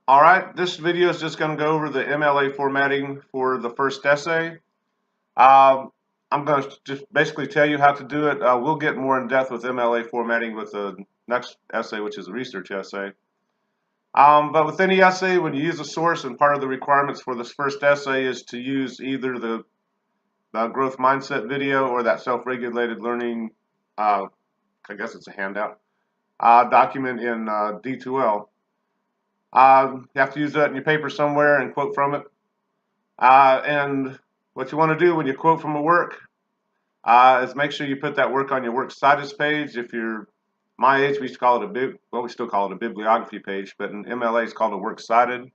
Alright, this video is just going to go over the MLA formatting for the first essay. I'm going to just basically tell you how to do it. We'll get more in depth with MLA formatting with the next essay, which is a research essay. But with any essay, when you use a source, and part of the requirements for this first essay is to use either the growth mindset video or that self-regulated learning, I guess it's a handout, document in D2L. You have to use that in your paper somewhere and quote from it. And what you want to do when you quote from a work is make sure you put that work on your works cited page. If you're my age, we used to call it we still call it a bibliography page, but in MLA it's called a works cited.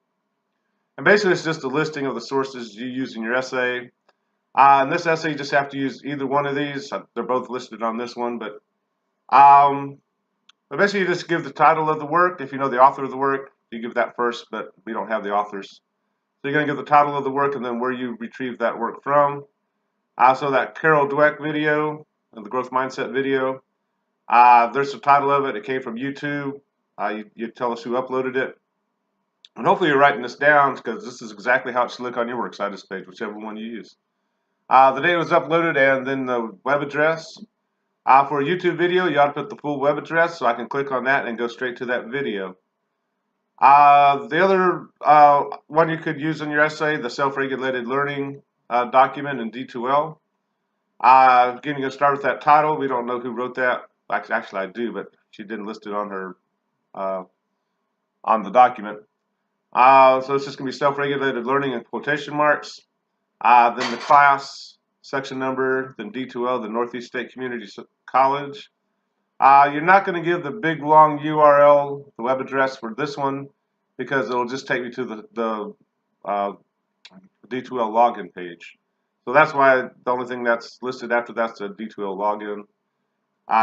And basically it's just a listing of the sources you use in your essay. In this essay you just have to use either one of these. They're both listed on this one, but basically you just give the title of the work. If you know the author of the work, you give that first, but we don't have the authors. So you're going to give the title of the work and then where you retrieve that work from. So that Carol Dweck video, the growth mindset video, there's the title of it. It came from YouTube. You tell us who uploaded it. And hopefully you're writing this down because this is exactly how it should look on your works cited page, whichever one you use. The date it was uploaded and then the web address. For a YouTube video, you ought to put the full web address so I can click on that and go straight to that video. The other one you could use in your essay, the self-regulated learning document in D2L. Again, you're going to start with that title. We don't know who wrote that. Actually, I do, but she didn't list it on her on the document. So it's just going to be self-regulated learning in quotation marks. Then the class, section number, then D2L, the Northeast State Community College. You're not going to give the big long URL, the web address for this one, because it'll just take you to the D2L login page. So that's why the only thing that's listed after that's a D2L login.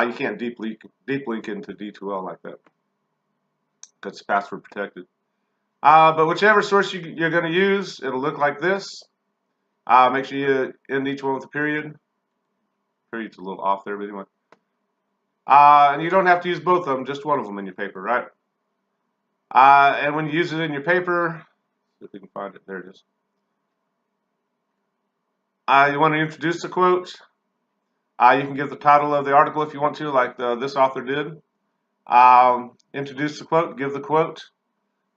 You can't deep link into D2L like that because it's password protected. But whichever source you're going to use, it'll look like this. Make sure you end each one with a period. Period's a little off there, but anyway. And you don't have to use both of them, just one of them in your paper, right? And when you use it in your paper, if we can find it, there it is. You want to introduce the quote. You can give the title of the article if you want to, like this author did. Introduce the quote, give the quote.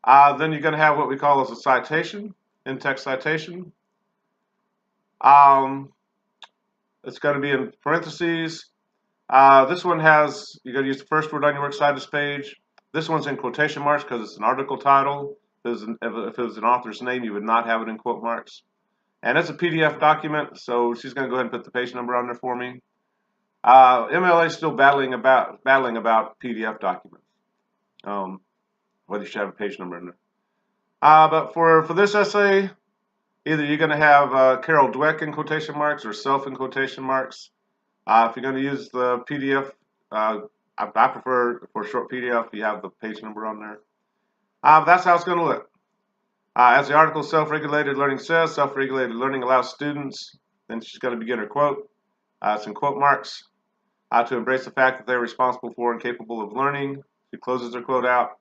Then you're going to have what we call as a citation, in-text citation. It's going to be in parentheses. This one has, you're going to use the first word on your works cited page. This one's in quotation marks because it's an article title. If it was an author's name, you would not have it in quote marks. And it's a PDF document, so she's going to go ahead and put the page number on there for me. MLA is still battling about PDF documents. Whether you should have a page number in there. But for this essay, either you're going to have Carol Dweck in quotation marks or self in quotation marks. If you're going to use the PDF, I prefer for a short PDF you have the page number on there. That's how it's going to look. As the article self-regulated learning says, self-regulated learning allows students, then she's going to begin her quote. It's in quote marks. To embrace the fact that they're responsible for and capable of learning. She closes her quote out,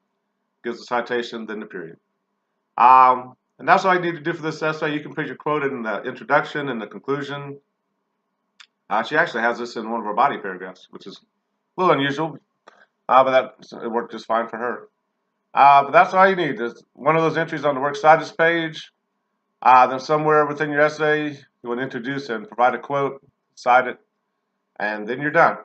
gives the citation, then the period. And that's all you need to do for this essay. You can put your quote in the introduction and the conclusion. She actually has this in one of her body paragraphs, which is a little unusual, but it worked just fine for her. But that's all you need. There's one of those entries on the works cited page. Then somewhere within your essay, you want to introduce and provide a quote, cite it, and then you're done.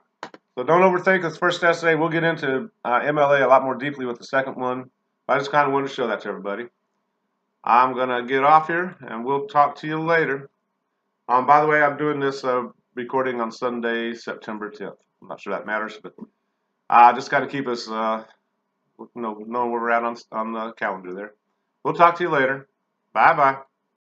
So don't overthink this first essay. We'll get into MLA a lot more deeply with the second one. I just kind of wanted to show that to everybody. I'm going to get off here, and we'll talk to you later. By the way, I'm doing this recording on Sunday, September 10th. I'm not sure that matters, but just kind of keep us knowing where we're at on the calendar there. We'll talk to you later. Bye-bye.